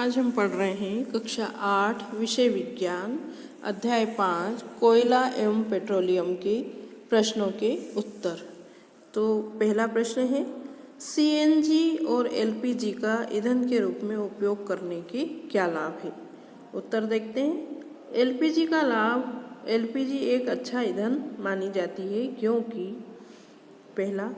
आज हम पढ़ रहे हैं कक्षा 8 विषय विज्ञान अध्याय 5 कोयला एवं पेट्रोलियम के प्रश्नों के उत्तर। तो पहला प्रश्न है सीएनजी और एलपीजी का ईंधन के रूप में उपयोग करने के क्या लाभ है। उत्तर देखते हैं। एलपीजी का लाभ, एलपीजी एक अच्छा ईंधन मानी जाती है क्योंकि पहला,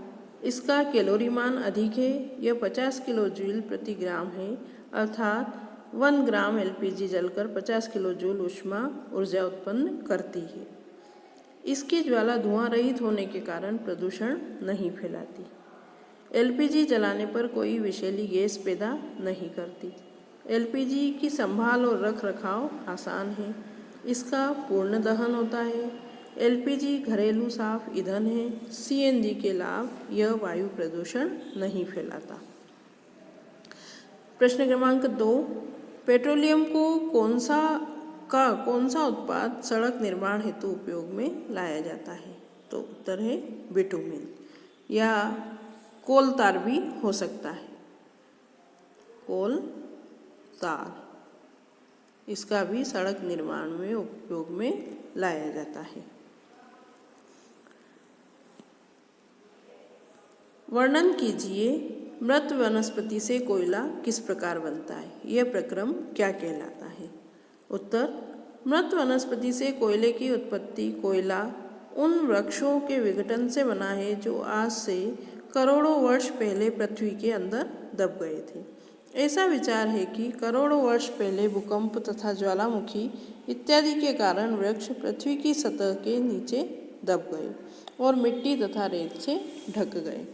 इसका कैलोरी मान अधिक है। यह 50 किलो जूल प्रति ग्राम है, अर्थात 1 ग्राम एलपीजी जलकर 50 किलो जूल ऊष्मा ऊर्जा उत्पन्न करती है। इसकी ज्वाला धुआं रहित होने के कारण प्रदूषण नहीं फैलाती। एलपीजी जलाने पर कोई विषैली गैस पैदा नहीं करती। एलपीजी की संभाल और रख रखाव आसान है। इसका पूर्ण दहन होता है। एलपीजी घरेलू साफ ईंधन है। सीएनजी के लाभ, यह वायु प्रदूषण नहीं फैलाता। प्रश्न क्रमांक 2, पेट्रोलियम को कौन सा उत्पाद सड़क निर्माण हेतु उपयोग में लाया जाता है। तो उत्तर है बिटुमेन, या कोल तार भी हो सकता है। कोल तार, इसका भी सड़क निर्माण में उपयोग में लाया जाता है। वर्णन कीजिए मृत वनस्पति से कोयला किस प्रकार बनता है। यह प्रक्रम क्या कहलाता है। उत्तर, मृत वनस्पति से कोयले की उत्पत्ति कोयला उन वृक्षों के विघटन से बना है जो आज से करोड़ों वर्ष पहले पृथ्वी के अंदर दब गए थे। ऐसा विचार है कि करोड़ों वर्ष पहले भूकंप तथा ज्वालामुखी इत्यादि के कारण वृक्ष पृथ्वी की सतह के नीचे दब गए और मिट्टी तथा रेत से ढक गए।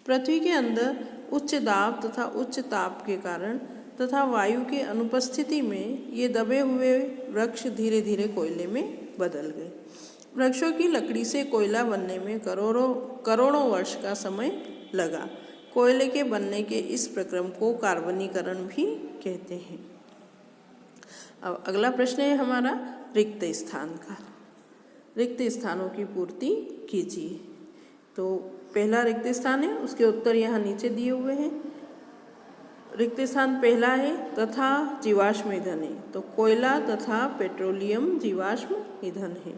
पृथ्वी के अंदर उच्च दाब तथा उच्च ताप के कारण तथा वायु के अनुपस्थिति में ये दबे हुए वृक्ष धीरे धीरे कोयले में बदल गए। वृक्षों की लकड़ी से कोयला बनने में करोड़ों वर्ष का समय लगा। कोयले के बनने के इस प्रक्रम को कार्बनीकरण भी कहते हैं। अब अगला प्रश्न है हमारा रिक्त स्थान का। रिक्त स्थानों की पूर्ति कीजिए। तो पहला रिक्त स्थान है, उसके उत्तर यहाँ नीचे दिए हुए हैं। रिक्त स्थान पहला है तथा जीवाश्म ईंधन है। तो कोयला तथा पेट्रोलियम जीवाश्म ईंधन है।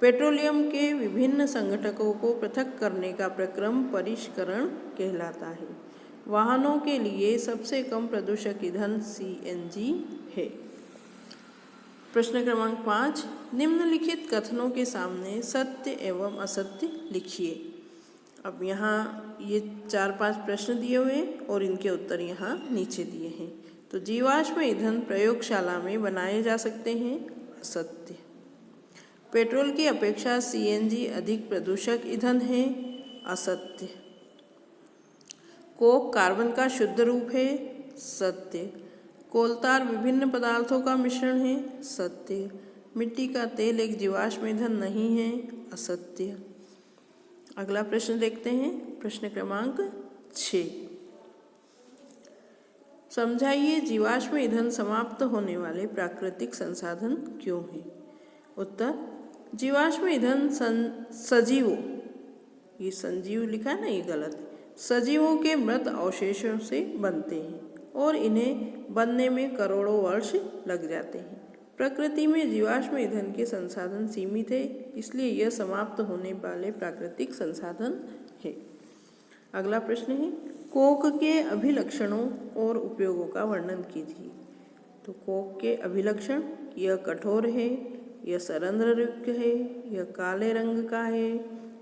पेट्रोलियम के विभिन्न संघटकों को पृथक करने का प्रक्रम परिष्करण कहलाता है। वाहनों के लिए सबसे कम प्रदूषक ईंधन सीएनजी है। प्रश्न क्रमांक 5, निम्नलिखित कथनों के सामने सत्य एवं असत्य लिखिए। अब यहाँ ये 4-5 प्रश्न दिए हुए हैं और इनके उत्तर यहाँ नीचे दिए हैं। तो जीवाश्म ईंधन प्रयोगशाला में बनाए जा सकते हैं, असत्य। पेट्रोल की अपेक्षा सीएनजी अधिक प्रदूषक ईंधन है, असत्य। कोक कार्बन का शुद्ध रूप है, सत्य। कोलतार विभिन्न पदार्थों का मिश्रण है, सत्य। मिट्टी का तेल एक जीवाश्म ईंधन नहीं है, असत्य। अगला प्रश्न देखते हैं। प्रश्न क्रमांक 6, समझाइए जीवाश्म ईंधन समाप्त होने वाले प्राकृतिक संसाधन क्यों हैं। उत्तर, जीवाश्म ईंधन सजीवों, ये संजीव लिखा है ना, ये गलत है। सजीवों के मृत अवशेषों से बनते हैं और इन्हें बनने में करोड़ों वर्ष लग जाते हैं। प्रकृति में जीवाश्म ईंधन के संसाधन सीमित है, इसलिए यह समाप्त होने वाले प्राकृतिक संसाधन है। अगला प्रश्न है, कोक के अभिलक्षणों और उपयोगों का वर्णन कीजिए। तो कोक के अभिलक्षण, यह कठोर है, यह सरंध्रयुक्त है, यह काले रंग का है,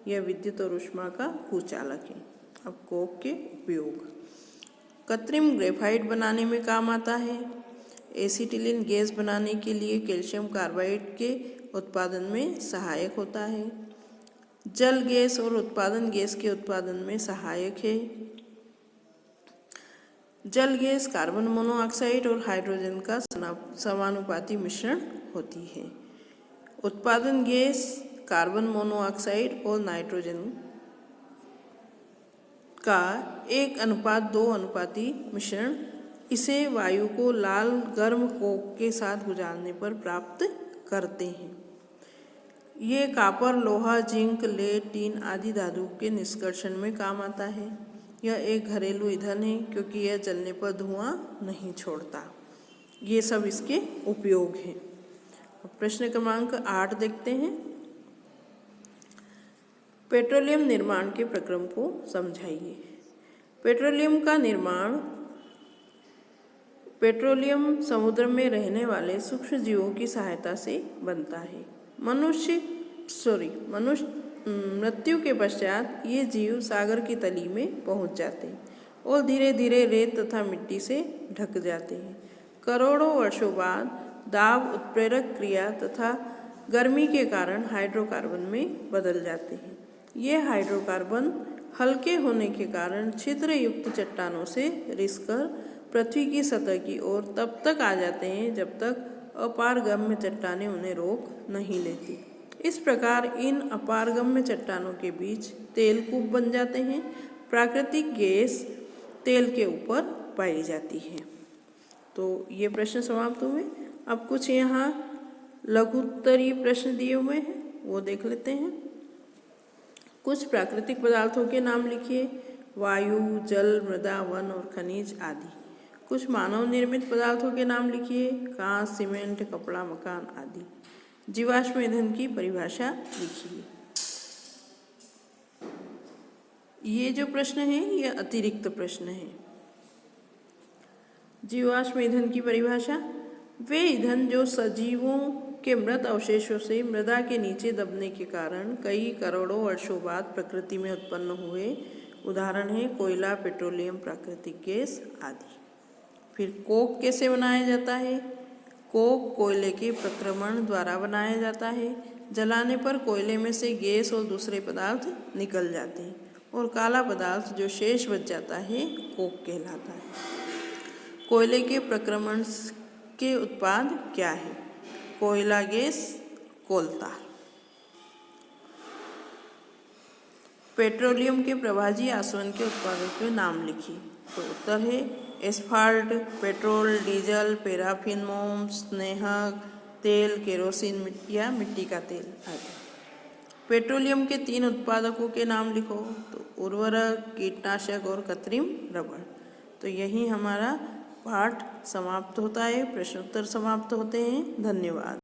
यह विद्युत और ऊष्मा का कुचालक है। अब कोक के उपयोग, कृत्रिम ग्रेफाइट बनाने में काम आता है। एसिटिलीन गैस बनाने के लिए कैल्शियम कार्बाइड के उत्पादन में सहायक होता है। जल गैस और उत्पादन गैस के उत्पादन में सहायक है। जल गैस कार्बन मोनोऑक्साइड और हाइड्रोजन का समानुपाती मिश्रण होती है। उत्पादन गैस कार्बन मोनोऑक्साइड और नाइट्रोजन का 1:2 अनुपाती मिश्रण इसे वायु को लाल गर्म कोक के साथ गुजारने पर प्राप्त करते हैं। ये कॉपर, लोहा, जिंक, लेड, टीन आदि धातु के निष्कर्षण में काम आता है। यह एक घरेलू ईंधन है क्योंकि यह जलने पर धुआं नहीं छोड़ता। ये सब इसके उपयोग हैं। प्रश्न क्रमांक 8 देखते हैं। पेट्रोलियम निर्माण के प्रक्रम को समझाइए। पेट्रोलियम का निर्माण पेट्रोलियम समुद्र में रहने वाले सूक्ष्म जीवों की सहायता से बनता है। मनुष्य मृत्यु के पश्चात ये जीव सागर की तली में पहुंच जाते हैं और धीरे धीरे रेत तथा मिट्टी से ढक जाते हैं। करोड़ों वर्षों बाद दाब उत्प्रेरक क्रिया तथा गर्मी के कारण हाइड्रोकार्बन में बदल जाते हैं। ये हाइड्रोकार्बन हल्के होने के कारण छिद्र युक्त चट्टानों से रिसकर पृथ्वी की सतह की ओर तब तक आ जाते हैं जब तक अपारगम्य चट्टानें उन्हें रोक नहीं लेती। इस प्रकार इन अपारगम्य चट्टानों के बीच तेल कूप बन जाते हैं। प्राकृतिक गैस तेल के ऊपर पाई जाती है। तो ये प्रश्न समाप्त हुए। अब कुछ यहाँ लघुत्तरीय प्रश्न दिए हुए हैं, वो देख लेते हैं। कुछ प्राकृतिक पदार्थों के नाम लिखिए। वायु, जल, मृदा, वन और खनिज आदि। कुछ मानव निर्मित पदार्थों के नाम लिखिए। कांच, सीमेंट, कपड़ा, मकान आदि। जीवाश्म ईंधन की परिभाषा लिखिए। ये जो प्रश्न है ये अतिरिक्त प्रश्न है। जीवाश्म ईंधन की परिभाषा: वे ईंधन जो सजीवों के मृत अवशेषों से मृदा के नीचे दबने के कारण कई करोड़ों वर्षों बाद प्रकृति में उत्पन्न हुए। उदाहरण है कोयला, पेट्रोलियम, प्राकृतिक गैस आदि। फिर कोक कैसे बनाया जाता है? कोक कोयले के प्रक्रमण द्वारा बनाया जाता है। जलाने पर कोयले में से गैस और दूसरे पदार्थ निकल जाते हैं और काला पदार्थ जो शेष बच जाता है कोक कहलाता है। कोयले के प्रक्रमण के उत्पाद क्या है? कोयला गैस, कोलता। पेट्रोलियम के प्रभाजी आसवन के उत्पादों के नाम लिखिए। तो उत्तर है एस्फाल्ट, पेट्रोल, डीजल, पैराफिन, मोम, स्नेहक तेल, केरोसिन या मिट्टी का तेल आदि। पेट्रोलियम के 3 उत्पादकों के नाम लिखो। तो उर्वरक, कीटनाशक और कृत्रिम रबड़। तो यही हमारा पाठ समाप्त होता है। प्रश्नोत्तर समाप्त होते हैं। धन्यवाद।